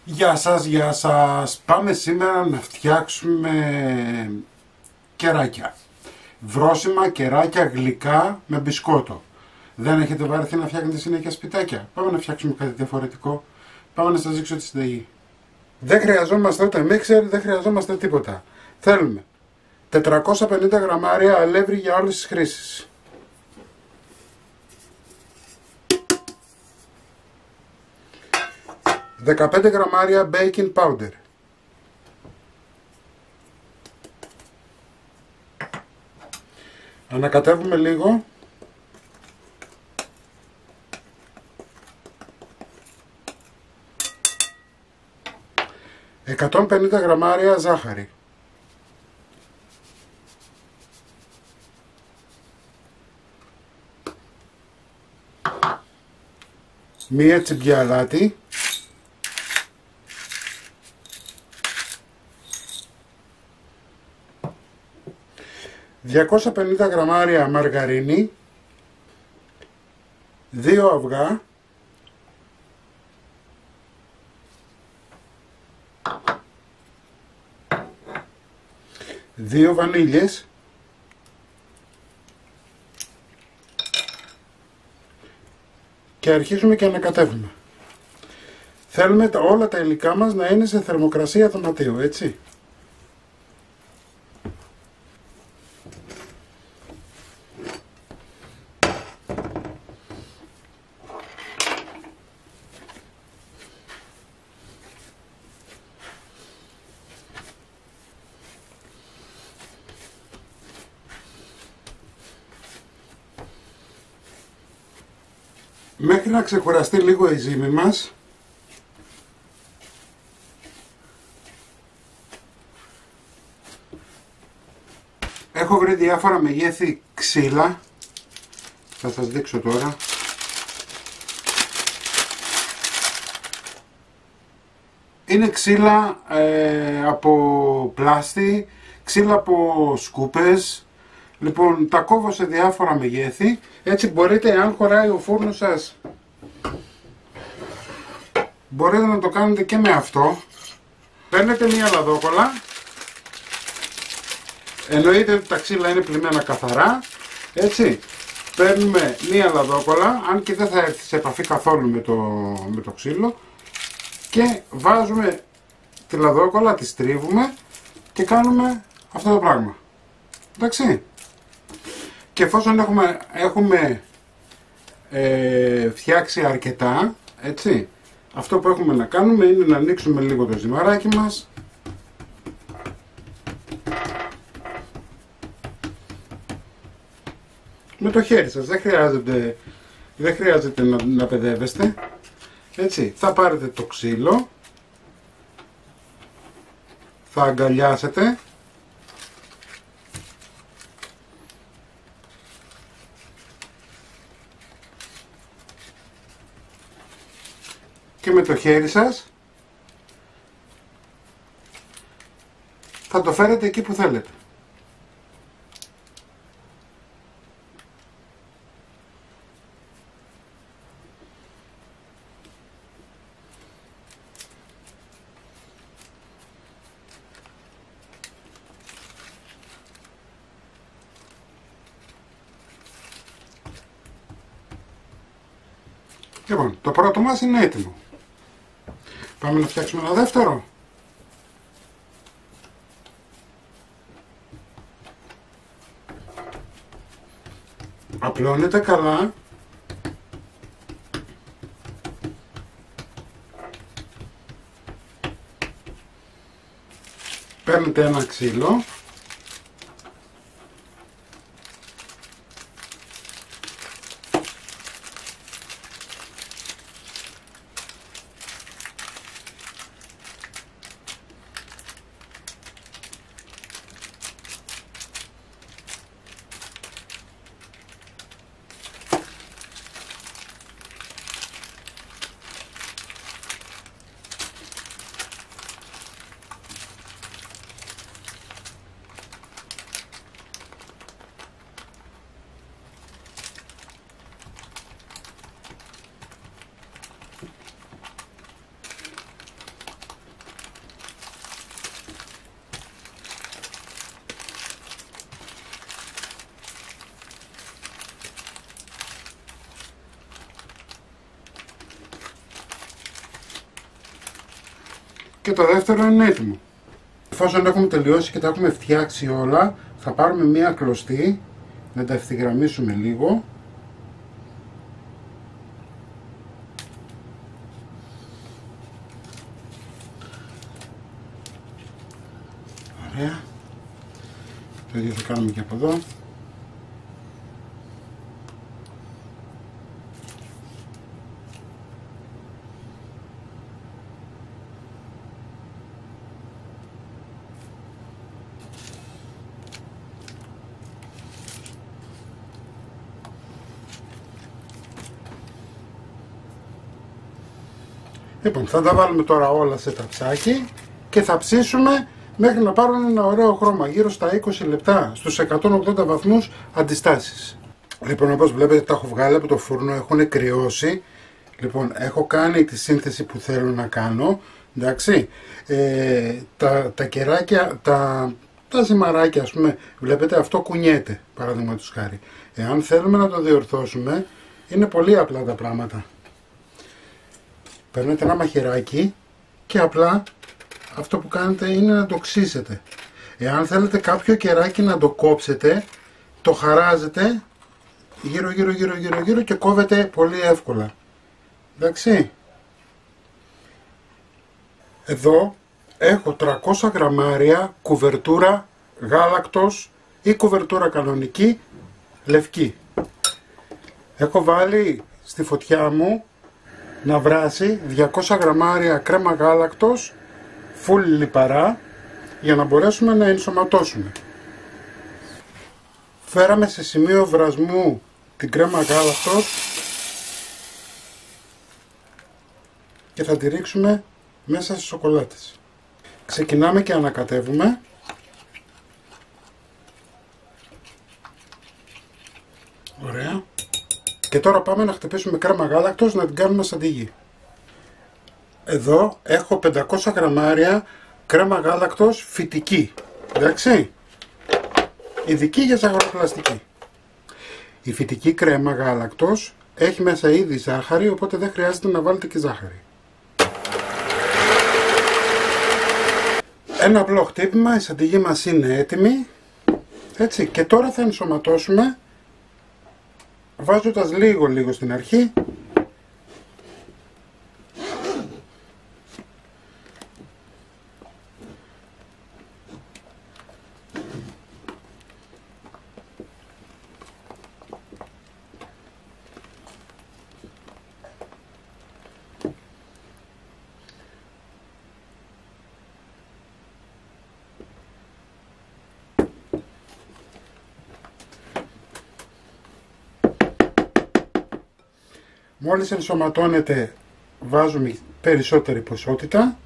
Γεια σας, γεια σας. Πάμε σήμερα να φτιάξουμε κεράκια. Βρόσιμα κεράκια γλυκά με μπισκότο. Δεν έχετε βαρεθεί να φτιάχνετε συνέχεια σπιτάκια? Πάμε να φτιάξουμε κάτι διαφορετικό. Πάμε να σας δείξω τη συνταγή. Δεν χρειαζόμαστε ούτε μίξερ, δεν χρειαζόμαστε τίποτα. Θέλουμε 450 γραμμάρια αλεύρι για όλες τις χρήσεις. 15 γραμμάρια baking powder. Ανακατεύουμε λίγο. 150 γραμμάρια ζάχαρη. Μία τσιμπιά αλάτι. 250 γραμμάρια μαργαρίνη, 2 αυγά, 2 βανίλιες, και αρχίζουμε και ανακατεύουμε. Θέλουμε όλα τα υλικά μας να είναι σε θερμοκρασία δωματίου, έτσι. Μέχρι να ξεκουραστεί λίγο η ζύμη μας, έχω βρει διάφορα μεγέθη ξύλα, θα σας δείξω τώρα. Είναι ξύλα από πλάστη, ξύλα από σκούπες. Λοιπόν, τα κόβω σε διάφορα μεγέθη, έτσι μπορείτε, αν χωράει ο φούρνος σας, μπορείτε να το κάνετε και με αυτό. Παίρνετε μία λαδόκολλα, εννοείται ότι τα ξύλα είναι πλημμένα καθαρά, έτσι. Παίρνουμε μία λαδόκολλα, αν και δεν θα έρθει σε επαφή καθόλου με το ξύλο, και βάζουμε τη λαδόκολλα, τη στρίβουμε και κάνουμε αυτό το πράγμα. Εντάξει. Και εφόσον έχουμε φτιάξει αρκετά, έτσι, αυτό που έχουμε να κάνουμε είναι να ανοίξουμε λίγο το ζυμαράκι μας. Με το χέρι σας, δεν χρειάζεται να παιδεύεστε. Έτσι, θα πάρετε το ξύλο, θα αγκαλιάσετε και με το χέρι σας θα το φέρετε εκεί που θέλετε. Λοιπόν, το πρώτο μας είναι έτοιμο. Πάμε να φτιάξουμε ένα δεύτερο. Απλώνετε καλά. Παίρνετε ένα ξύλο. και το δεύτερο είναι έτοιμο. Εφόσον έχουμε τελειώσει και τα έχουμε φτιάξει όλα, θα πάρουμε μία κλωστή, να τα ευθυγραμμίσουμε λίγο. Ωραία. Το ίδιο θα κάνουμε και από εδώ. Λοιπόν, θα τα βάλουμε τώρα όλα σε ταψάκι και θα ψήσουμε μέχρι να πάρουν ένα ωραίο χρώμα, γύρω στα 20 λεπτά, στους 180 βαθμούς αντιστάσεις. Λοιπόν, όπως βλέπετε τα έχω βγάλει από το φούρνο, έχουν κρυώσει. Λοιπόν, έχω κάνει τη σύνθεση που θέλω να κάνω, εντάξει. Τα κεράκια, τα ζυμαράκια, ας πούμε, βλέπετε αυτό κουνιέται, παραδείγματος χάρη. Εάν θέλουμε να το διορθώσουμε, είναι πολύ απλά τα πράγματα. Παίρνετε ένα μαχαιράκι και απλά αυτό που κάνετε είναι να το ξύσετε. Εάν θέλετε κάποιο κεράκι να το κόψετε, το χαράζετε γύρω και κόβετε πολύ εύκολα. Εντάξει. Εδώ έχω 300 γραμμάρια κουβερτούρα γάλακτος ή κουβερτούρα κανονική λευκή. Έχω βάλει στη φωτιά μου να βράσει 200 γραμμάρια κρέμα γάλακτος φουλ λιπαρά για να μπορέσουμε να ενσωματώσουμε. Φέραμε σε σημείο βρασμού την κρέμα γάλακτος και θα τη ρίξουμε μέσα στις σοκολάτες. Ξεκινάμε και ανακατεύουμε. Ωραία. Και τώρα πάμε να χτυπήσουμε κρέμα γάλακτος να την κάνουμε σαν τη γη. Εδώ έχω 500 γραμμάρια κρέμα γάλακτος φυτική. Εντάξει. Ειδική για ζαχαροπλαστική. Η φυτική κρέμα γάλακτος έχει μέσα ήδη ζάχαρη, οπότε δεν χρειάζεται να βάλετε και ζάχαρη. Ένα απλό χτύπημα, η σαντιγή μας είναι έτοιμη. Έτσι. Και τώρα θα ενσωματώσουμε βάζοντας λίγο στην αρχή. Μόλις ενσωματώνεται βάζουμε περισσότερη ποσότητα.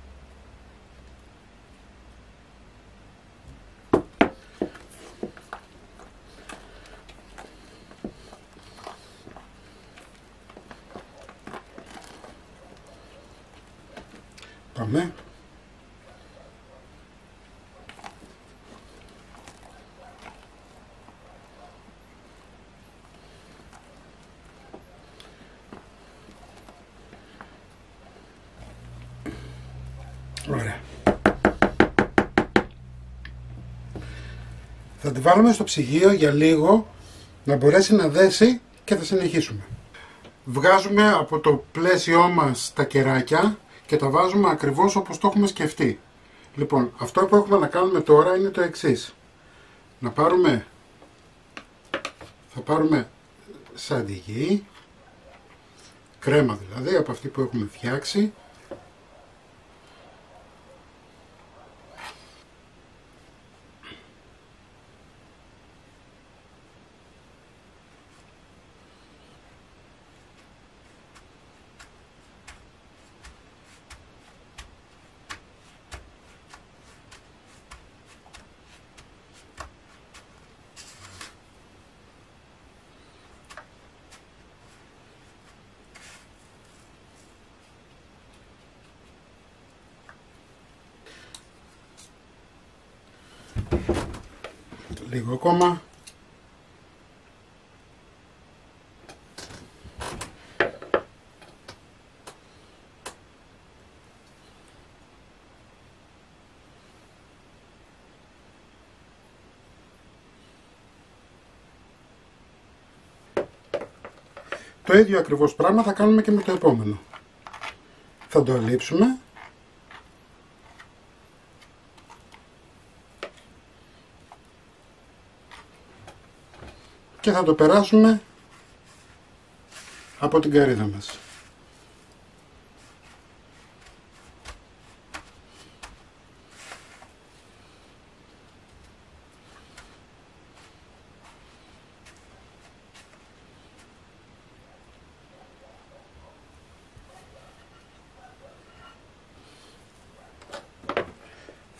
Πάμε. Ωραία. Θα τη βάλουμε στο ψυγείο για λίγο να μπορέσει να δέσει και θα συνεχίσουμε. Βγάζουμε από το πλαίσιό μας τα κεράκια και τα βάζουμε ακριβώς όπως το έχουμε σκεφτεί. Λοιπόν, αυτό που έχουμε να κάνουμε τώρα είναι το εξής. Θα πάρουμε σαντιγί, κρέμα δηλαδή από αυτή που έχουμε φτιάξει. Λίγο ακόμα. Το ίδιο ακριβώς πράγμα θα κάνουμε και με το επόμενο. Θα το αλείψουμε. Και θα το περάσουμε από την καρύδα μας.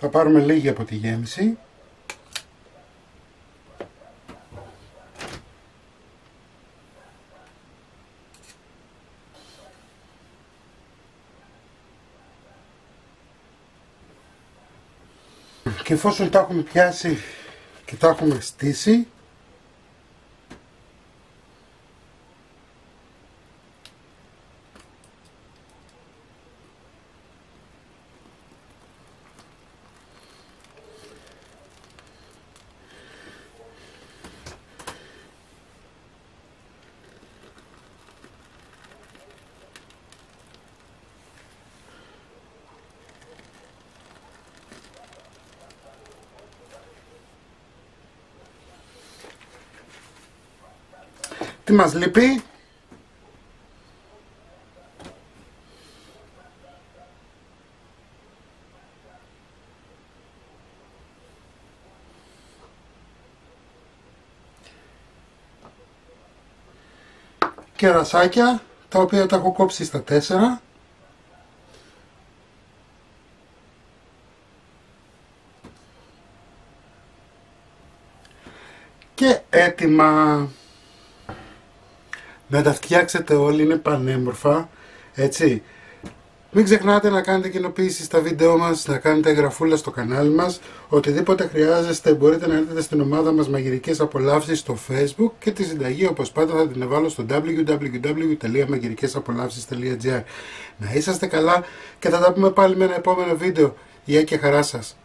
Θα πάρουμε λίγη από τη γέμιση. Και εφόσον τα έχουμε πιάσει και τα έχουμε στήσει, τι μας λείπει? Κερασάκια, τα οποία τα έχω κόψει στα 4. Και έτοιμα. Να τα φτιάξετε όλοι, είναι πανέμορφα, έτσι. Μην ξεχνάτε να κάνετε κοινοποίηση στα βίντεο μας, να κάνετε εγγραφούλα στο κανάλι μας. Οτιδήποτε χρειάζεστε μπορείτε να έρθετε στην ομάδα μας Μαγειρικές Απολαύσεις στο Facebook και τη συνταγή όπως πάντα θα την εβάλω στο www.magirikesapolavsis.gr. Να είσαστε καλά και θα τα πούμε πάλι με ένα επόμενο βίντεο. Γεια και χαρά σας.